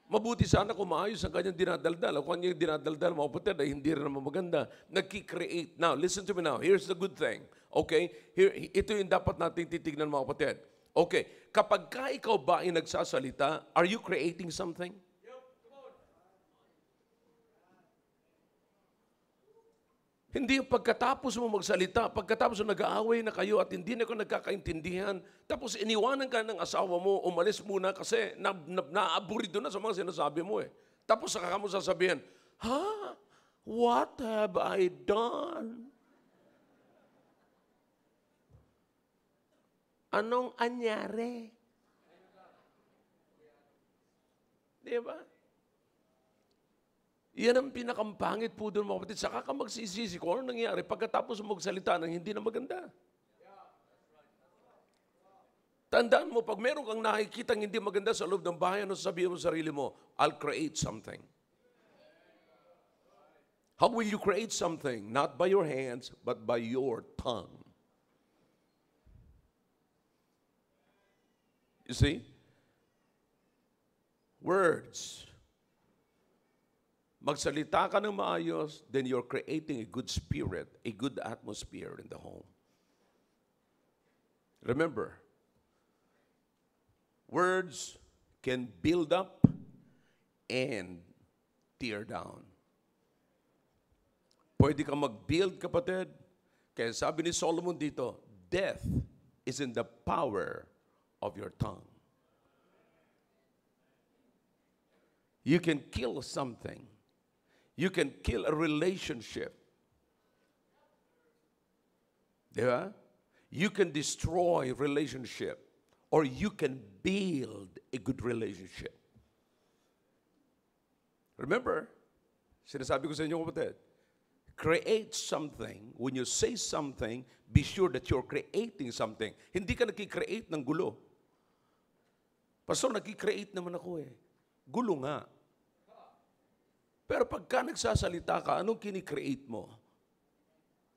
Mabuti sana kung maayos ang kanyang dinadaldal. Kung kanyang dinadaldal, mga kapatid, ay hindi rin naman maganda. Nagki-create. Now, listen to me now. Here's the good thing. Okay? Ito yung dapat nating titignan, mga kapatid. Okay. Kapag ka ikaw ba ay nagsasalita, are you creating something? Hindi pagkatapos mo magsalita, pagkatapos mo nag-aaway na kayo at hindi na kayo nagkakaintindihan, tapos iniwanan ka ng asawa mo, umalis muna kasi naaburido na sa mga sinasabi mo eh. Tapos saka mo sasabihin, what have I done? Anong anyari? Di ba? Yan ang pinakampangit po doon, mga kapatid. Saka ka magsisisi kung ano nangyari pagkatapos magsalita ng hindi na maganda. Tandaan mo, pag meron kang nakikita hindi maganda sa loob ng bahay, ano sabihin mo sa sarili mo? I'll create something. How will you create something? Not by your hands, but by your tongue. You see? Words. Magsalita ka ng maayos, then you're creating a good spirit, a good atmosphere in the home. Remember, words can build up and tear down. Pwede ka mag-build, kapatid. Kaya sabi ni Solomon dito, death is in the power of your tongue. You can kill something. You can kill a relationship. Yeah? You can destroy a relationship. Or you can build a good relationship. Remember, sinasabi ko sa inyo, kapatid, create something. When you say something, be sure that you're creating something. Hindi ka nagki-create ng gulo. Pastor, nagki-create naman ako eh. Gulo nga. Pero pagka nagsasalita ka, anong kini-create mo?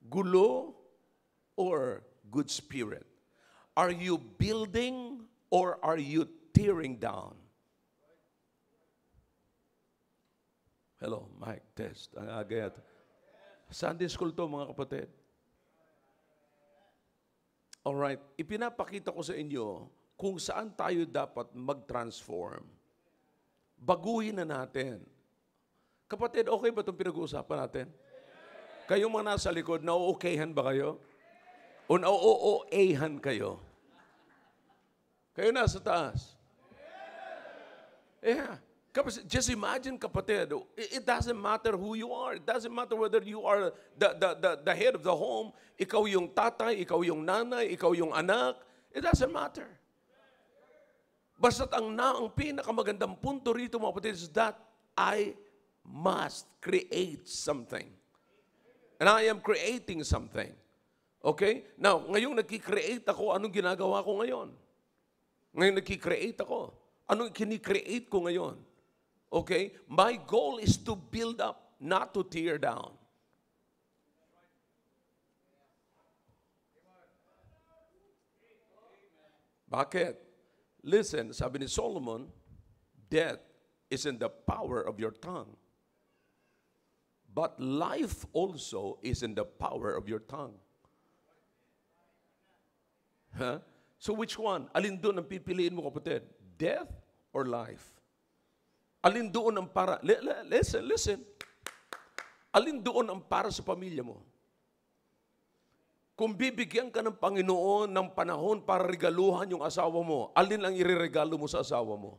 Gulo or good spirit? Are you building or are you tearing down? Hello, mic test. Ang aga yata. Sunday school to, mga kapatid. Alright, ipinapakita ko sa inyo kung saan tayo dapat mag-transform. Baguhin na natin. Kapatid, okay ba itong pinag-uusapan natin? Kayong mga nasa likod, na-okayhan ba kayo? O na-o-o-ahan kayo? Kayo nasa taas. Yeah. Just imagine, kapatid, it doesn't matter who you are. It doesn't matter whether you are the head of the home, ikaw yung tatay, ikaw yung nanay, ikaw yung anak. It doesn't matter. Basta't ang pinakamagandang punto rito, mga kapatid, is that I must create something. And I am creating something. Okay? Now, ngayong nagki-create ako, anong ginagawa ko ngayon? Ngayon nagki-create ako. Anong kini-create ko ngayon? Okay? My goal is to build up, not to tear down. Bakit? Listen, sabi ni Solomon, death is in the power of your tongue. But life also is in the power of your tongue. Huh? So which one? Alin doon ang pipiliin mo, kapatid? Death or life? Alin doon ang para? Listen. Alin doon ang para sa pamilya mo? Kung bibigyan ka ng Panginoon ng panahon para regaluhan yung asawa mo, alin ang ireregalo mo sa asawa mo?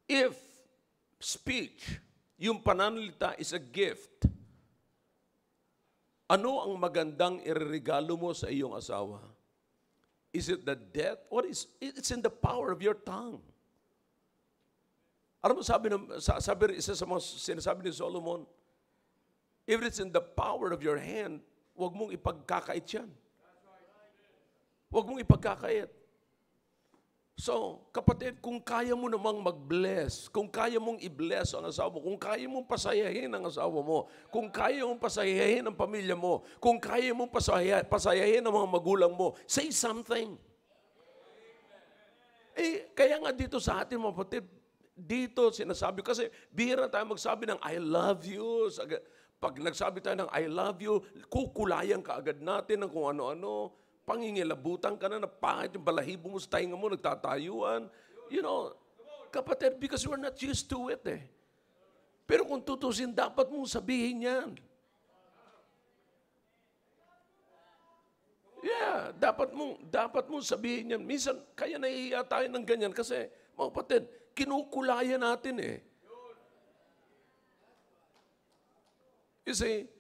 If speech, yung pananalita is a gift, ano ang magandang ireregalo mo sa iyong asawa? Is it the death? Or it's in the power of your tongue? Alam mo, isa sa mga sinasabi ni Solomon, if it's in the power of your hand, huwag mong ipagkakait yan. Huwag mong ipagkakait. So, kapatid, kung kaya mo namang mag-bless, kung kaya mong i-bless ang asawa mo, kung kaya mong pasayahin ang asawa mo, kung kaya mong pasayahin ang pamilya mo, kung kaya mong pasayahin ang mga magulang mo, say something. Kaya nga dito sa atin, mga kapatid, dito sinasabi, kasi bihira tayo magsabi ng I love you. Pag nagsabi tayo ng I love you, kukulayan ka agad natin ng kung ano-ano. Pangingilabutan ka na pangit yung balahibo mo sa tainga mo, nagtatayuan. You know, kapatid, because we're not used to it eh. Pero kung tutusin, dapat mong sabihin yan. Yeah, dapat mong sabihin yan. Minsan, kaya nahihiya tayo ng ganyan kasi, mga kapatid, kinukulayan natin eh. You see,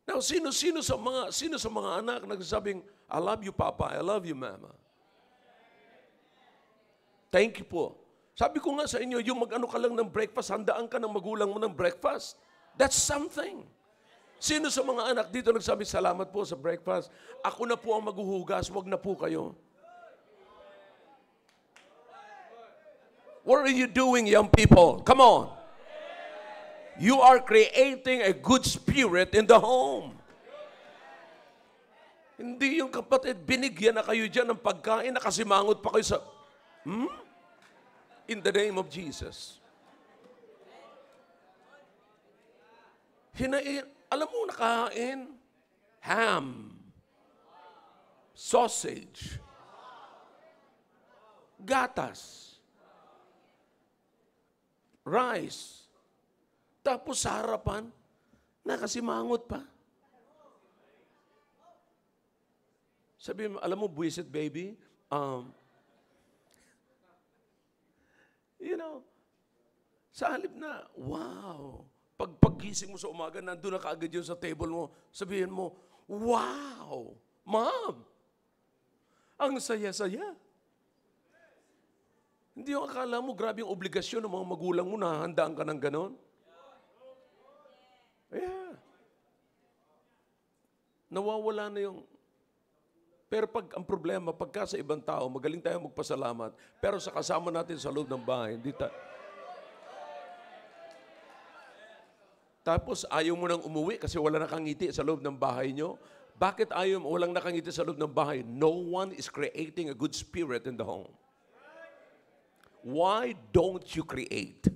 now, sino sa mga anak nagsasabing, I love you, Papa. I love you, Mama. Thank you po. Sabi ko nga sa inyo, yung mag-ano ka lang ng breakfast, handaan ka ng magulang mo ng breakfast. That's something. Sino sa mga anak dito nagsabi, salamat po sa breakfast. Ako na po ang maghuhugas, wag na po kayo. What are you doing, young people? Come on. You are creating a good spirit in the home. Hindi yung kapatid, binigyan na kayo dyan ng pagkain, nakasimangot pa kayo sa... In the name of Jesus. Alam mo, nakahain? Ham. Sausage. Gatas. Rice. Tapos sa harapan, nakasimangot pa. Sabi mo, alam mo, buwisit, baby, you know, sa halip na, wow, paggising mo sa umaga, nandun na kaagad yun sa table mo, sabihin mo, wow, Mom, ang saya-saya. Hindi yung akala mo, grabe yung obligasyon ng mga magulang mo na handaan ka ng ganon. Yeah. Nawawala na yung... Pero ang problema, pagka sa ibang tao, magaling tayo magpasalamat, pero sa kasama natin sa loob ng bahay, hindi Tapos ayaw mo nang umuwi kasi wala nakangiti sa loob ng bahay nyo. Bakit ayaw mo walang nakangiti sa loob ng bahay? No one is creating a good spirit in the home. Why don't you create?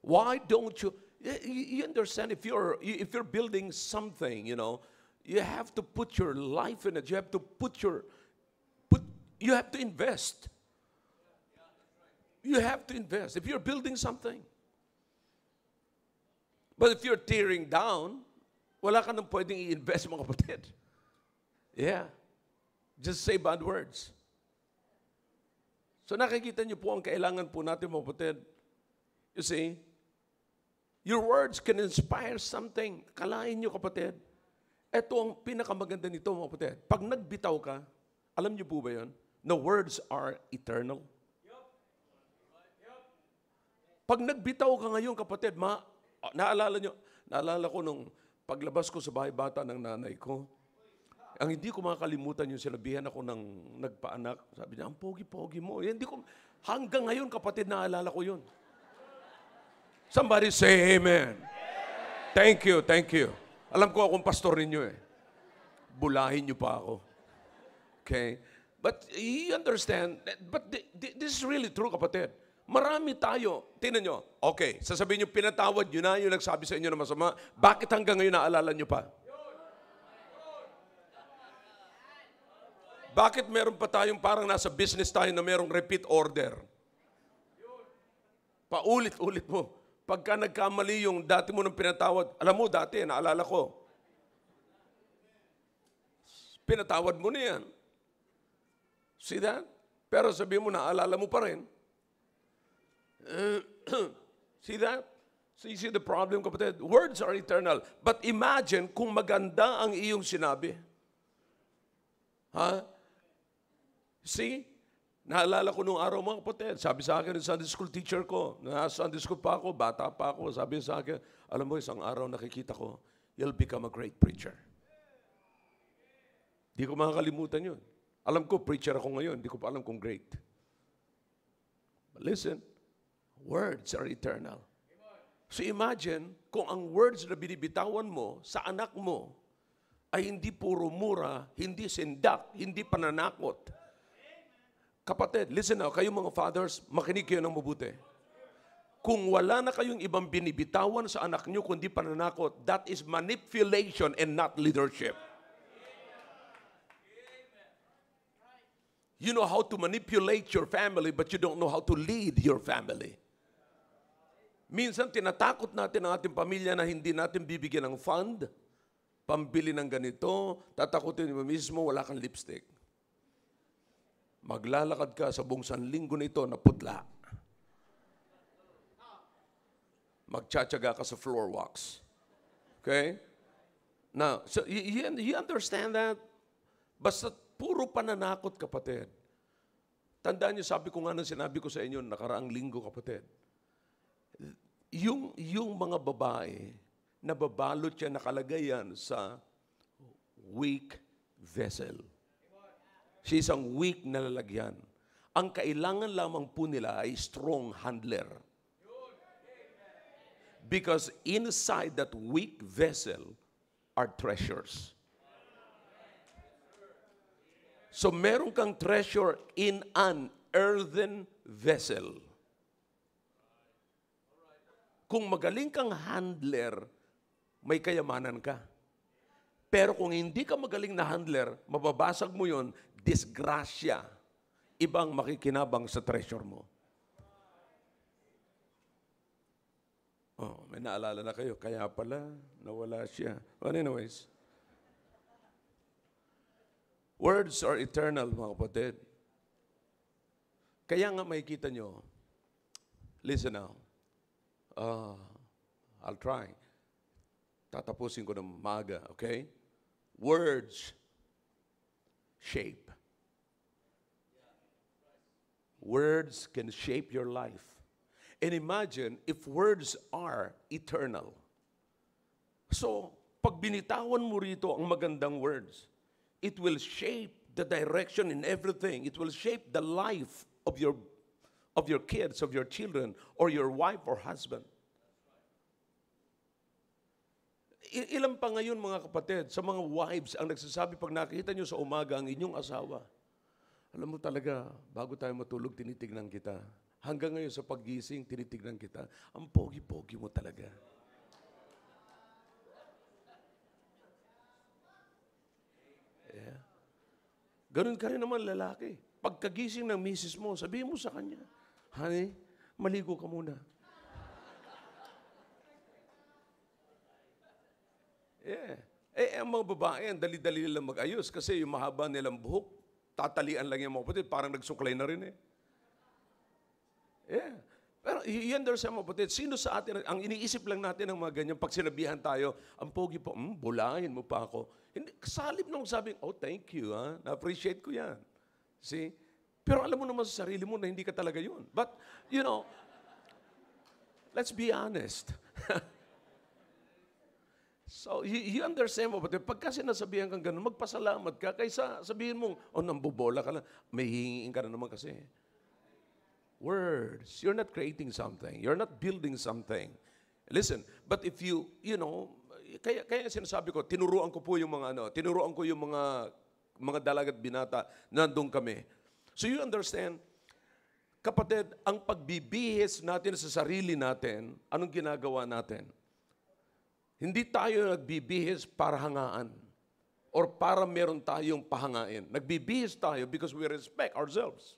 Why don't you? You understand, if you're building something, you know, you have to put your life in it. You have to you have to invest. You have to invest. If you're building something. But if you're tearing down, wala ka nang pwedeng i-invest, mga kapatid. Yeah. Just say bad words. So nakikita niyo po ang kailangan po natin, mga kapatid. You see, your words can inspire something. Kalain niyo, kapatid. Ito ang pinakamaganda nito, mga kapatid. Pag nagbitaw ka, alam niyo po ba yun? The words are eternal. Pag nagbitaw ka ngayon, kapatid, naalala ko nung paglabas ko sa bahay bata ng nanay ko, ang hindi ko makakalimutan yung sinabihan ako ng nagpaanak. Sabi niya, ang pogi-pogi mo. Hanggang ngayon, kapatid, naalala ko yun. Somebody say amen. Thank you, thank you. Alam ko akong pastor ninyo eh. Bulahin niyo pa ako. Okay? But you understand, but this is really true, kapatid. Marami tayo. Tingnan nyo. Okay, sasabihin nyo, pinatawad nyo na yung nagsabi sa inyo na masama. Bakit hanggang ngayon naalala nyo pa? Bakit meron pa tayong parang nasa business tayo na merong repeat order? Paulit-ulit mo. Pagka nagkamali yung dati mo nang pinatawad, alam mo dati, naalala ko. Pinatawad mo na yan. See that? Pero sabihin mo, naalala mo pa rin. See that? So you see the problem, kapatid? Words are eternal. But imagine kung maganda ang iyong sinabi. Ha? See? Naalala ko nung araw, mga kapatid. Sabi sa akin, yung Sunday school teacher ko, nasa Sunday school pa ako, bata pa ako, sabi sa akin, alam mo, isang araw nakikita ko, you'll become a great preacher. Di ko makakalimutan yun. Alam ko, preacher ako ngayon, di ko pa alam kung great. But listen, words are eternal. So imagine, kung ang words na binibitawan mo sa anak mo ay hindi puro mura, hindi sindak, hindi pananakot. Kapatid, listen now, kayong mga fathers, makinig kayo ng mabuti. Kung wala na kayong ibang binibitawan sa anak nyo kundi pananakot, that is manipulation and not leadership. You know how to manipulate your family, but you don't know how to lead your family. Minsan, tinatakot natin ang ating pamilya na hindi natin bibigyan ng fund, pambili ng ganito, tatakutin mo mismo, wala kang lipstick. Maglalakad ka sa buong sanlinggo nito na putla. Magtsatsaga ka sa floor walks. Okay? Now, so you understand that? Basta puro pananakot, kapatid. Tandaan niyo, sabi ko nga nang sinabi ko sa inyo nakaraang linggo, kapatid. Yung mga babae, nababalot siya, nakalagay yan sa weak vessel. Siya isang weak na lalagyan. Ang kailangan lamang po nila ay strong handler. Because inside that weak vessel are treasures. So meron kang treasure in an earthen vessel. Kung magaling kang handler, may kayamanan ka. Pero kung hindi ka magaling na handler, mababasag mo yon, disgrasya. Ibang makikinabang sa treasure mo. Oh, may naalala na kayo. Kaya pala, nawala siya. Well, anyways, words are eternal, mga kapatid. Kaya nga makikita nyo, listen now, I'll try. Tatapusin ko ng maaga, okay? Words shape. Words can shape your life. And imagine if words are eternal. So, pag binitawan mo rito ang magandang words, it will shape the direction in everything. It will shape the life of your kids, of your children, or your wife or husband. Ilan pa ngayon, mga kapatid, sa mga wives ang nagsasabi pag nakita nyo sa umaga ang inyong asawa, alam mo talaga, bago tayo matulog, tinitignan kita. Hanggang ngayon sa paggising, tinitignan kita. Ang pogi-pogi mo talaga. Yeah. Ganun ka rin naman lalaki. Pagkagising ng misis mo, sabihin mo sa kanya, honey, maligo ka muna. Yeah. Ang mga babae, ang dali-dali nilang mag-ayos kasi yung mahaba nilang buhok, tatalian lang yung mga kapatid, parang nagsuklay na rin eh. Yeah. Pero you understand mo, kapatid, sino sa atin, ang iniisip lang natin ng mga ganyan, pag sinabihan tayo, ang pogi po, bulahin mo pa ako. Hindi, kasalip nung sabing, oh, thank you, ha? Na-appreciate ko yan. See? Pero alam mo naman sa sarili mo na hindi ka talaga yun. But, let's be honest. So, you understand mo, but pagka sinasabihan kang gano'n, magpasalamat ka kaysa sabihin mo, oh, nambobola ka lang, may hingin ka na naman kasi. Words. You're not creating something. You're not building something. Listen, but if kaya sinasabi ko, tinuruan ko yung mga dalagat binata, nandun kami. So you understand, kapatid, ang pagbibihis natin sa sarili natin, anong ginagawa natin? Hindi tayo nagbibihis para hangaan or para meron tayong pahangain. Nagbibihis tayo because we respect ourselves.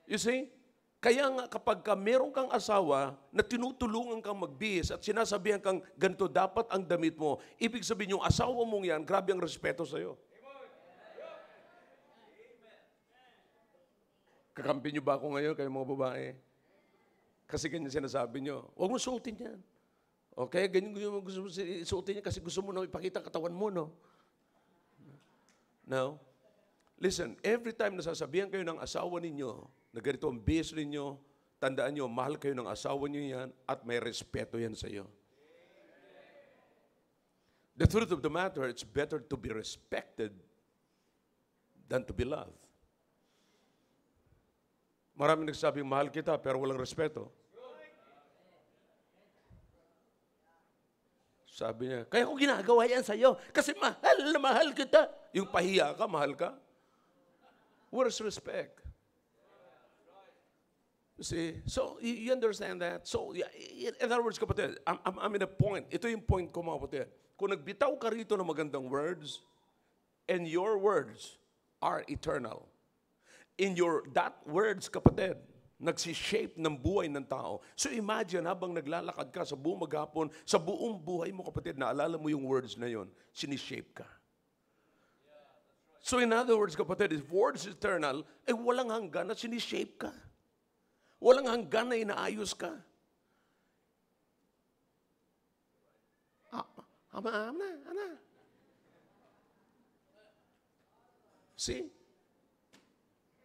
You see? Kaya nga kapag meron kang asawa na tinutulungan kang magbihis at sinasabihan kang ganito dapat ang damit mo, ibig sabihin yung asawa mong yan, grabe ang respeto sa'yo. Kakampi niyo ba ako ngayon, kayo mga babae? Kasi ganyan sinasabi niyo, huwag mo suotin yan. O kaya ganyan gusto mo suotin yan kasi gusto mo na ipakita katawan mo, no? No? Listen, every time nasasabihan kayo ng asawa ninyo, na ganito ang bihis ninyo, tandaan nyo, mahal kayo ng asawa nyo yan at may respeto yan sa iyo. The truth of the matter, it's better to be respected than to be loved. Maraming nagsabing, mahal kita, pero walang respeto. Sabi niya, kaya ko ginagawa yan sa iyo, kasi mahal na mahal kita. Yung pahiya ka, mahal ka. Where's respect? You see? So, you understand that? So, in other words, kapatid, I'm in a point. Ito yung point ko, mga kapatid. Kung nagbitaw ka rito ng magandang words, and your words are eternal. That words, kapatid, nagsishape ng buhay ng tao. So, imagine, habang naglalakad ka sa buong maghapon, sa buong buhay mo, kapatid, naalala mo yung words na yon, sinishape ka. So, in other words, kapatid, if words eternal, walang hanggan na sinishape ka. Walang hanggan na inaayos ka. Ama. See?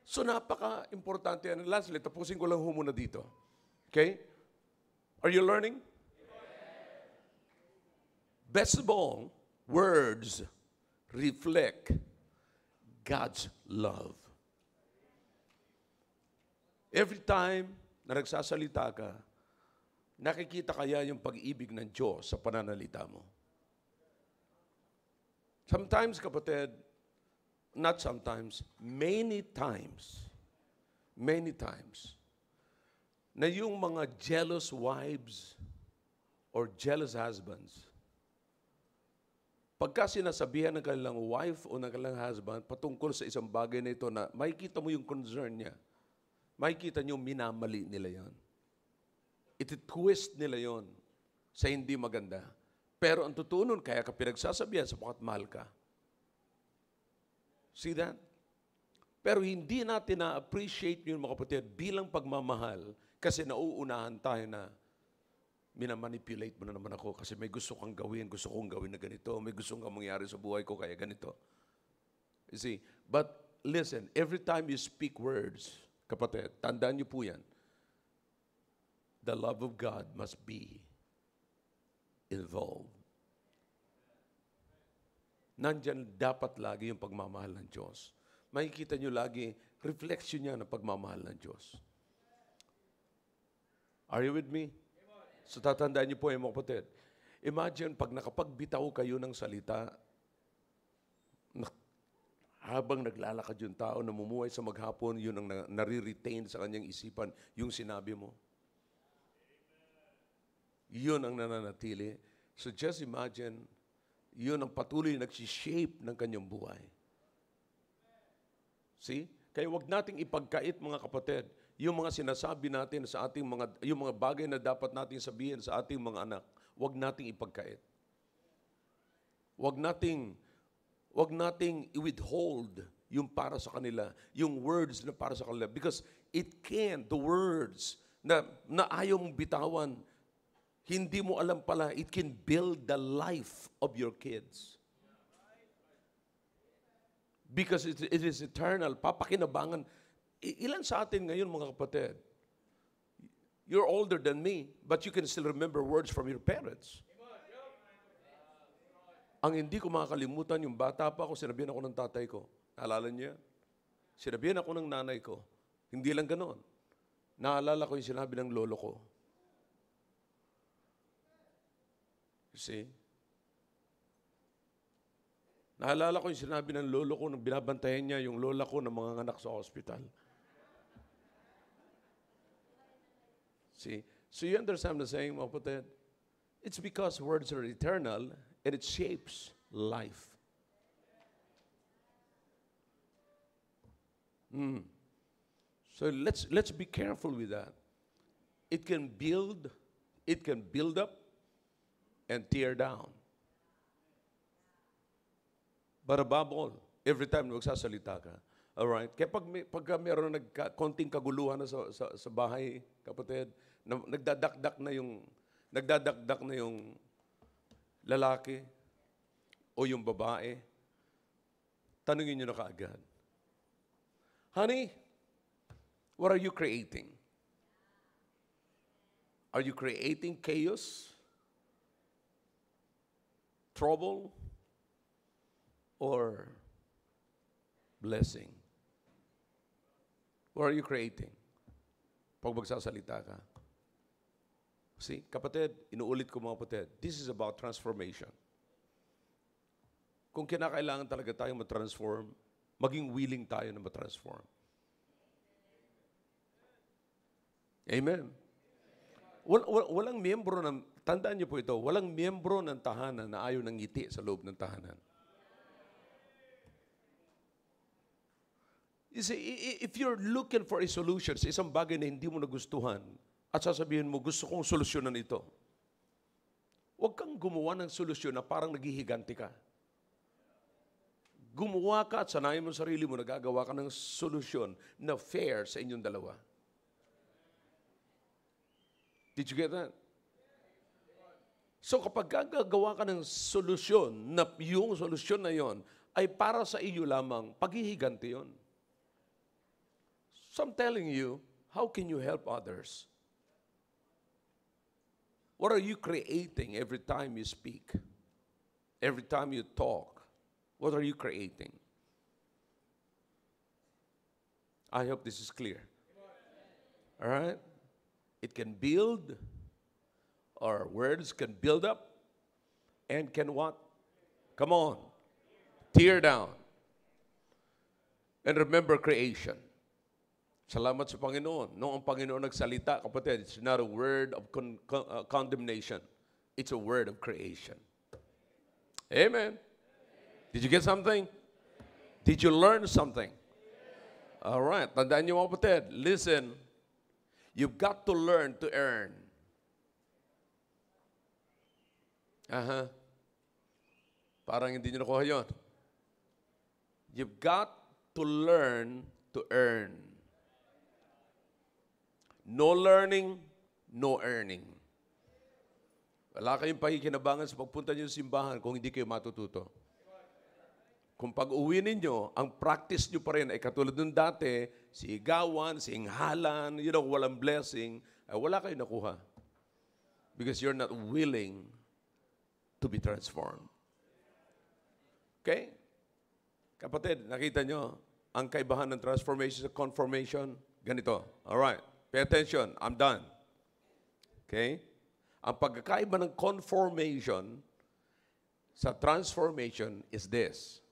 So, napaka-importante yan. Lastly, tapusin ko lang muna dito. Okay? Are you learning? Best of all, words reflect God's love. Every time na nagsasalita ka, nakikita kaya yung pag-ibig ng Diyos sa pananalita mo. Sometimes, kapatid, not sometimes, many times, na yung mga jealous wives or jealous husbands, pagka sinasabihan ng kanilang wife o ng kanilang husband patungkol sa isang bagay na ito na makikita mo yung concern niya, makikita niyo minamali nila yon. Iti-twist nila yon sa hindi maganda. Pero ang totoo nun, kaya ka pinagsasabihan sapagkat mahal ka. See that? Pero hindi natin na-appreciate yun, mga kapatid, bilang pagmamahal kasi nauunahan tayo na minamanipulate mo na naman ako kasi may gusto kang gawin, gusto kong gawin na ganito, may gusto kang mangyari sa buhay ko kaya ganito. You see? But listen, every time you speak words, kapatid, tandaan niyo po yan, the love of God must be involved. Nandyan dapat lagi yung pagmamahal ng Diyos. Makikita niyo lagi, reflection niya ng pagmamahal ng Diyos. Are you with me? So tatandaan niyo po yung mga kapatid. Imagine pag nakapagbitaw kayo ng salita, habang naglalakad yung tao, namumuhay sa maghapon, yun ang nare-retain sa kanyang isipan, yung sinabi mo. Yun ang nananatili. So just imagine, yun ang patuloy nagsishape ng kanyang buhay. See? Kaya wag nating ipagkait, mga kapatid, yung mga sinasabi natin sa ating yung mga bagay na dapat nating sabihin sa ating mga anak, wag nating ipagkait. Wag nating i-withhold yung para sa kanila, yung words na para sa kanila. Because the words na ayaw mong bitawan, hindi mo alam pala, it can build the life of your kids. Because it is eternal, papakinabangan. Ilan sa atin ngayon, mga kapatid, you're older than me, but you can still remember words from your parents. Ang hindi ko makakalimutan, yung bata pa ako, sinabihan ako ng tatay ko. Naalala niyo yan? Sinabihan ako ng nanay ko. Hindi lang ganoon. Naalala ko yung sinabi ng lolo ko. You see? Naalala ko yung sinabi ng lolo ko nung binabantayan niya yung lola ko ng mga anak sa hospital. See? So you understand the saying, mga kapatid? It's because words are eternal and it shapes life. So let's be careful with that. It can build up and tear down. But above all, every time magsasalita ka, all right? Kaya pagka mayroon konting kaguluhan na sa bahay, kapatid, nagdadakdak na yung lalaki o yung babae, tanungin nyo na kaagad, honey, what are you creating? Are you creating chaos? Trouble? Or blessing? What are you creating? Pag magsasalita ka. See, kapatid, inuulit ko mga kapatid, this is about transformation. Kung kinakailangan talaga tayong matransform, maging willing tayo na matransform. Amen. Walang miyembro ng, tandaan niyo po ito, walang miyembro ng tahanan na ayaw ng ngiti sa loob ng tahanan. You see, if you're looking for a solution sa isang bagay na hindi mo nagustuhan at sasabihin mo, gusto kong solusyonan ito, huwag kang gumawa ng solusyon na parang naghihiganti ka. Gumawa ka at sanayin mo sarili mo, nagagawa ka ng solusyon na fair sa inyong dalawa. Did you get that? So kapag gagawa ka ng solusyon, na yung solusyon na yon ay para sa iyo lamang, paghihiganti yon. So I'm telling you, how can you help others? What are you creating every time you speak? Every time you talk? What are you creating? I hope this is clear. All right? It can build, or words can build up, and can what? Come on. Tear down. And remember creation. Salamat sa Panginoon. Noong ang Panginoon nagsalita, kapatid, it's not a word of condemnation. It's a word of creation. Amen. Did you get something? Did you learn something? All right. Tandaan niyo mga kapatid. Listen. You've got to learn to earn. Parang hindi niyo nakuha yun. You've got to learn to earn. No learning, no earning. Wala kayong pakikinabangan sa pagpunta niyo sa simbahan kung hindi kayo matututo. Kung pag-uwi ninyo, ang practice nyo pa rin ay katulad ng dati, sigawan, singhalan, walang blessing, ay wala kayong nakuha. Because you're not willing to be transformed. Okay? Kapatid, nakita nyo, ang kaibahan ng transformation sa conformation, ganito. Alright. Pay attention. I'm done. Okay? Ang pagkakaiba ng conformation sa transformation is this.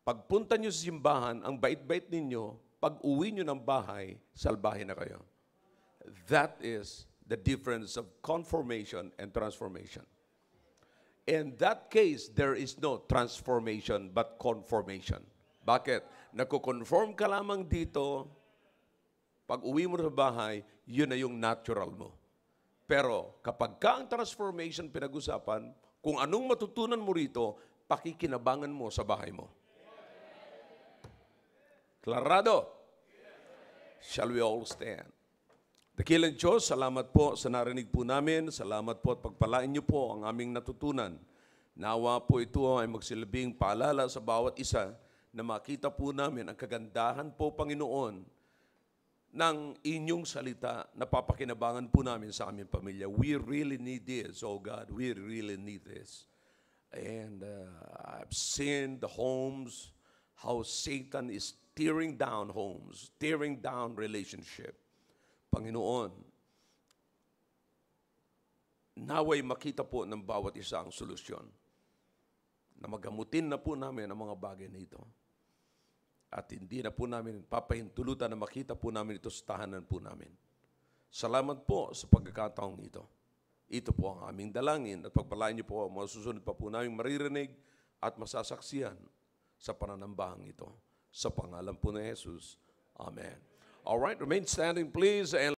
Pagpunta nyo sa simbahan, ang bait-bait ninyo, pag-uwi nyo ng bahay, salbahe na kayo. That is the difference of conformation and transformation. In that case, there is no transformation but conformation. Bakit? Nagko-conform ka lamang dito, pag uwi mo sa bahay, yun na yung natural mo. Pero kapag ka ang transformation pinag-usapan, kung anong matutunan mo rito, pakikinabangan mo sa bahay mo. Klarado? Shall we all stand? Dakilang Diyos, salamat po sa narinig po namin. Salamat po at pagpalain niyo po ang aming natutunan. Nawa po ito ay magsilbing paalala sa bawat isa na makita po namin ang kagandahan po, Panginoon, ng inyong salita na papakinabangan po namin sa aming pamilya. We really need this, oh God. We really need this. And I've seen the homes, how Satan is tearing down homes, tearing down relationship. Panginoon, naway makita po ng bawat isa ang solusyon na magamutin na po namin ang mga bagay na ito. At hindi na po namin papahintulutan na makita po namin ito sa tahanan po namin. Salamat po sa pagkakataong ito. Ito po ang aming dalangin at pagpalain niyo po ang mga susunod pa po namin maririnig at masasaksiyan sa pananambahang ito. Sa pangalan po ni Jesus. Amen. All right, remain standing please. And